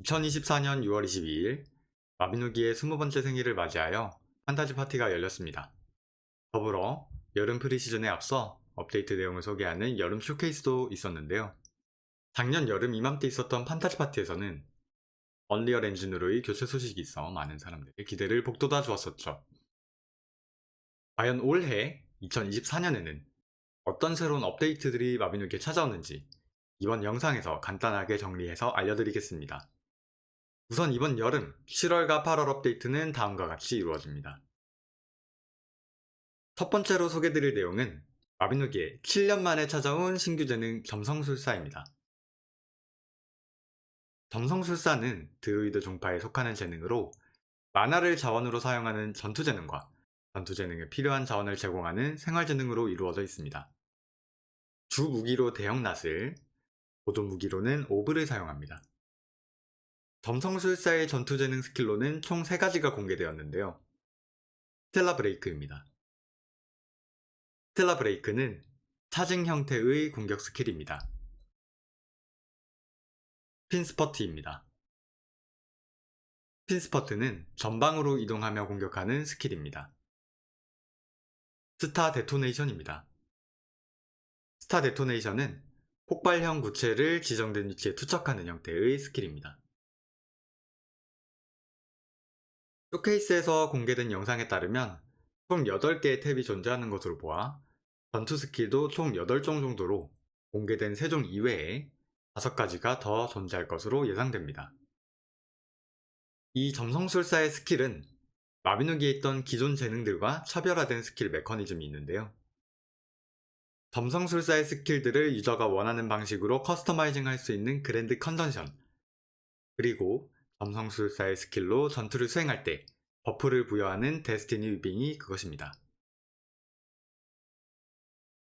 2024년 6월 22일 마비노기의 20번째 생일을 맞이하여 판타지 파티가 열렸습니다. 더불어 여름 프리시즌에 앞서 업데이트 내용을 소개하는 여름 쇼케이스도 있었는데요. 작년 여름 이맘때 있었던 판타지 파티에서는 언리얼 엔진으로의 교체 소식이 있어 많은 사람들의 기대를 북돋아 주었었죠. 과연 올해 2024년에는 어떤 새로운 업데이트들이 마비노기에 찾아오는지 이번 영상에서 간단하게 정리해서 알려드리겠습니다. 우선 이번 여름 7월과 8월 업데이트는 다음과 같이 이루어집니다. 첫 번째로 소개드릴 내용은 마비노기에 7년 만에 찾아온 신규 재능 점성술사입니다. 점성술사는 드루이드 종파에 속하는 재능으로 만화를 자원으로 사용하는 전투 재능과 전투 재능에 필요한 자원을 제공하는 생활 재능으로 이루어져 있습니다. 주 무기로 대형 낫을, 보조 무기로는 오브를 사용합니다. 점성술사의 전투 재능 스킬로는 총 3가지가 공개되었는데요. 스텔라 브레이크입니다. 스텔라 브레이크는 차징 형태의 공격 스킬입니다. 핀스퍼트입니다. 핀스퍼트는 전방으로 이동하며 공격하는 스킬입니다. 스타 데토네이션입니다. 스타 데토네이션은 폭발형 구체를 지정된 위치에 투척하는 형태의 스킬입니다. 쇼케이스에서 공개된 영상에 따르면 총 8개의 탭이 존재하는 것으로 보아 전투 스킬도 총 8종 정도로 공개된 3종 이외에 5가지가 더 존재할 것으로 예상됩니다. 이 점성술사의 스킬은 마비노기에 있던 기존 재능들과 차별화된 스킬 메커니즘이 있는데요. 점성술사의 스킬들을 유저가 원하는 방식으로 커스터마이징 할 수 있는 그랜드 컨던션, 그리고 점성술사의 스킬로 전투를 수행할 때 버프를 부여하는 데스티니 위빙이 그것입니다.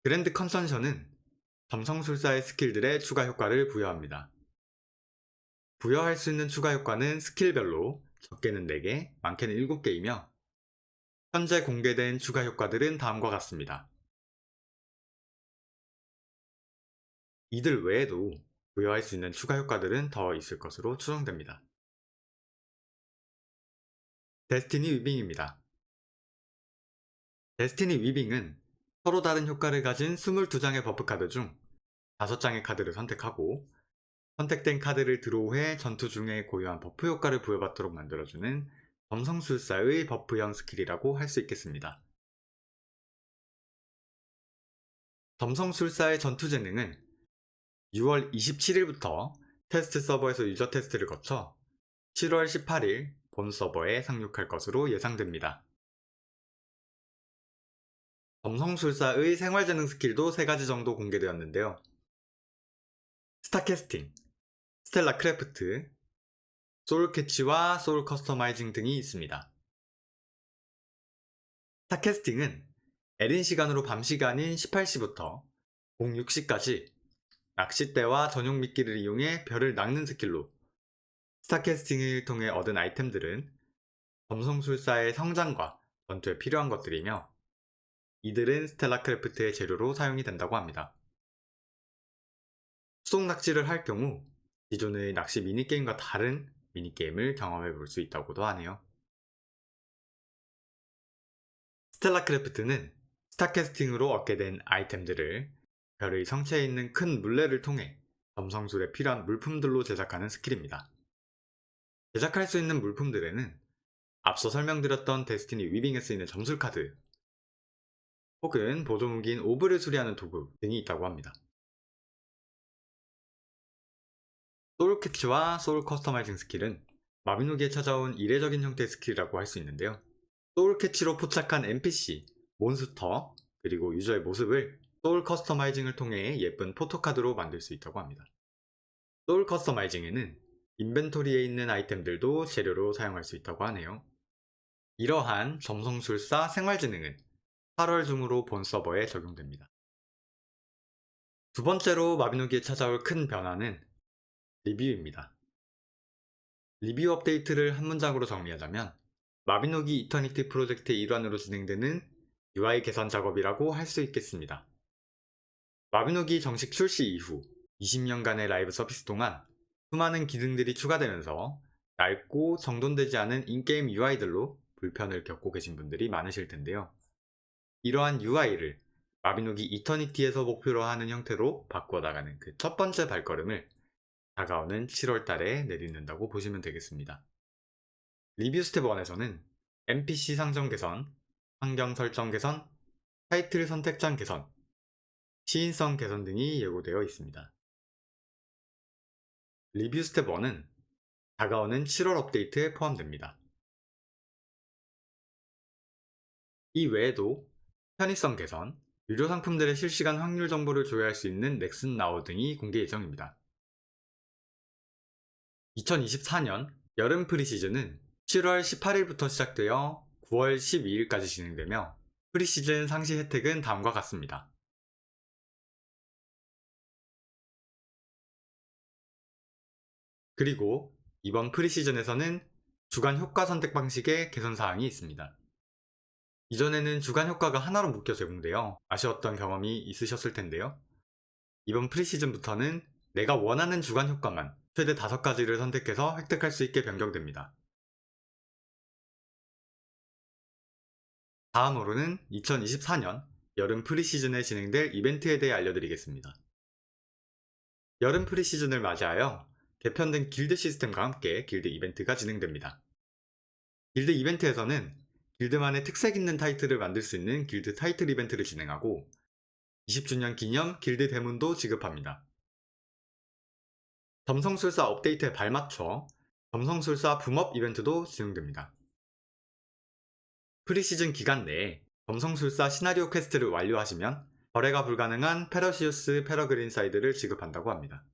그랜드 컨던션은 점성술사의 스킬들의 추가 효과를 부여합니다. 부여할 수 있는 추가 효과는 스킬별로 적게는 4개, 많게는 7개이며 현재 공개된 추가 효과들은 다음과 같습니다. 이들 외에도 부여할 수 있는 추가 효과들은 더 있을 것으로 추정됩니다. 데스티니 위빙입니다. 데스티니 위빙은 서로 다른 효과를 가진 22장의 버프 카드 중 5장의 카드를 선택하고 선택된 카드를 드로우해 전투 중에 고유한 버프 효과를 부여받도록 만들어주는 점성술사의 버프형 스킬이라고 할 수 있겠습니다. 점성술사의 전투 재능은 6월 27일부터 테스트 서버에서 유저 테스트를 거쳐 7월 18일 본 서버에 상륙할 것으로 예상됩니다. 점성술사의 생활재능 스킬도 3가지 정도 공개되었는데요. 스타캐스팅, 스텔라 크래프트, 소울 캐치와 소울 커스터마이징 등이 있습니다. 스타캐스팅은 에린 시간으로 밤 시간인 18시부터 06시까지 낚싯대와 전용 미끼를 이용해 별을 낚는 스킬로 스타캐스팅을 통해 얻은 아이템들은 점성술사의 성장과 전투에 필요한 것들이며 이들은 스텔라 크래프트의 재료로 사용이 된다고 합니다. 수송 낚시를 할 경우 기존의 낚시 미니게임과 다른 미니게임을 경험해 볼 수 있다고도 하네요. 스텔라 크래프트는 스타캐스팅으로 얻게 된 아이템들을 별의 성체에 있는 큰 물레를 통해 점성술에 필요한 물품들로 제작하는 스킬입니다. 제작할 수 있는 물품들에는 앞서 설명드렸던 데스티니 위빙에 쓰이는 점술 카드 혹은 보조무기인 오브를 수리하는 도구 등이 있다고 합니다. 소울 캐치와 소울 커스터마이징 스킬은 마비노기에 찾아온 이례적인 형태의 스킬이라고 할 수 있는데요. 소울 캐치로 포착한 NPC, 몬스터, 그리고 유저의 모습을 소울 커스터마이징을 통해 예쁜 포토카드로 만들 수 있다고 합니다. 소울 커스터마이징에는 인벤토리에 있는 아이템들도 재료로 사용할 수 있다고 하네요. 이러한 점성술사 생활지능은 8월 중으로 본 서버에 적용됩니다. 두 번째로 마비노기에 찾아올 큰 변화는 리뷰입니다. 리뷰 업데이트를 한 문장으로 정리하자면 마비노기 이터니티 프로젝트의 일환으로 진행되는 UI 개선 작업이라고 할 수 있겠습니다. 마비노기 정식 출시 이후 20년간의 라이브 서비스 동안 수많은 기능들이 추가되면서 낡고 정돈되지 않은 인게임 UI들로 불편을 겪고 계신 분들이 많으실 텐데요. 이러한 UI를 마비노기 이터니티에서 목표로 하는 형태로 바꿔나가는 그 첫 번째 발걸음을 다가오는 7월 달에 내딛는다고 보시면 되겠습니다. 리뷰 스텝 1에서는 NPC 상점 개선, 환경 설정 개선, 타이틀 선택장 개선, 시인성 개선 등이 예고되어 있습니다. 리뷰 스텝 1은 다가오는 7월 업데이트에 포함됩니다. 이 외에도 편의성 개선, 유료 상품들의 실시간 확률 정보를 조회할 수 있는 넥슨 나우 등이 공개 예정입니다. 2024년 여름 프리시즌은 7월 18일부터 시작되어 9월 12일까지 진행되며 프리시즌 상시 혜택은 다음과 같습니다. 그리고 이번 프리시즌에서는 주간 효과 선택 방식의 개선사항이 있습니다. 이전에는 주간 효과가 하나로 묶여 제공되어 아쉬웠던 경험이 있으셨을 텐데요. 이번 프리시즌부터는 내가 원하는 주간 효과만 최대 5가지를 선택해서 획득할 수 있게 변경됩니다. 다음으로는 2024년 여름 프리시즌에 진행될 이벤트에 대해 알려드리겠습니다. 여름 프리시즌을 맞이하여 개편된 길드 시스템과 함께 길드 이벤트가 진행됩니다. 길드 이벤트에서는 길드만의 특색 있는 타이틀을 만들 수 있는 길드 타이틀 이벤트를 진행하고 20주년 기념 길드 대문도 지급합니다. 점성술사 업데이트에 발맞춰 점성술사 붐업 이벤트도 진행됩니다. 프리시즌 기간 내에 점성술사 시나리오 퀘스트를 완료하시면 거래가 불가능한 페러시우스 페러그린사이드를 지급한다고 합니다.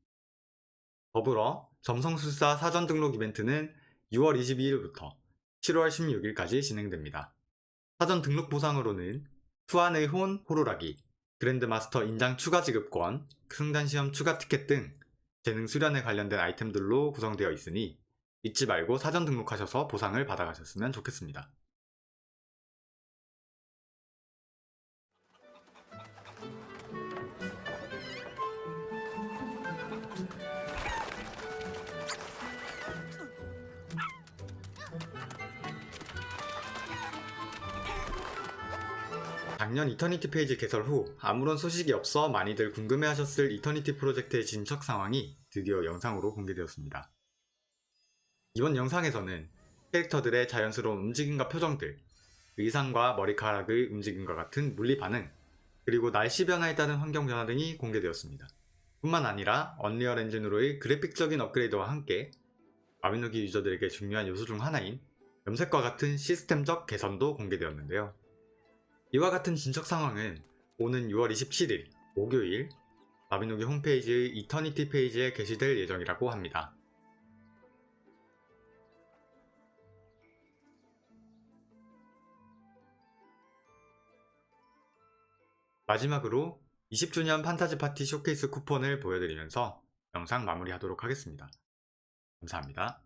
더불어 점성술사 사전 등록 이벤트는 6월 22일부터 7월 16일까지 진행됩니다. 사전 등록 보상으로는 투안의 혼 호루라기, 그랜드마스터 인장 추가 지급권, 승단시험 추가 티켓 등 재능 수련에 관련된 아이템들로 구성되어 있으니 잊지 말고 사전 등록하셔서 보상을 받아가셨으면 좋겠습니다. 작년 이터니티 페이지 개설 후 아무런 소식이 없어 많이들 궁금해하셨을 이터니티 프로젝트의 진척 상황이 드디어 영상으로 공개되었습니다. 이번 영상에서는 캐릭터들의 자연스러운 움직임과 표정들, 의상과 머리카락의 움직임과 같은 물리 반응, 그리고 날씨 변화에 따른 환경 변화 등이 공개되었습니다. 뿐만 아니라 언리얼 엔진으로의 그래픽적인 업그레이드와 함께 마비노기 유저들에게 중요한 요소 중 하나인 염색과 같은 시스템적 개선도 공개되었는데요. 이와 같은 진척 상황은 오는 6월 27일 목요일 마비노기 홈페이지의 이터니티 페이지에 게시될 예정이라고 합니다. 마지막으로 20주년 판타지 파티 쇼케이스 쿠폰을 보여드리면서 영상 마무리하도록 하겠습니다. 감사합니다.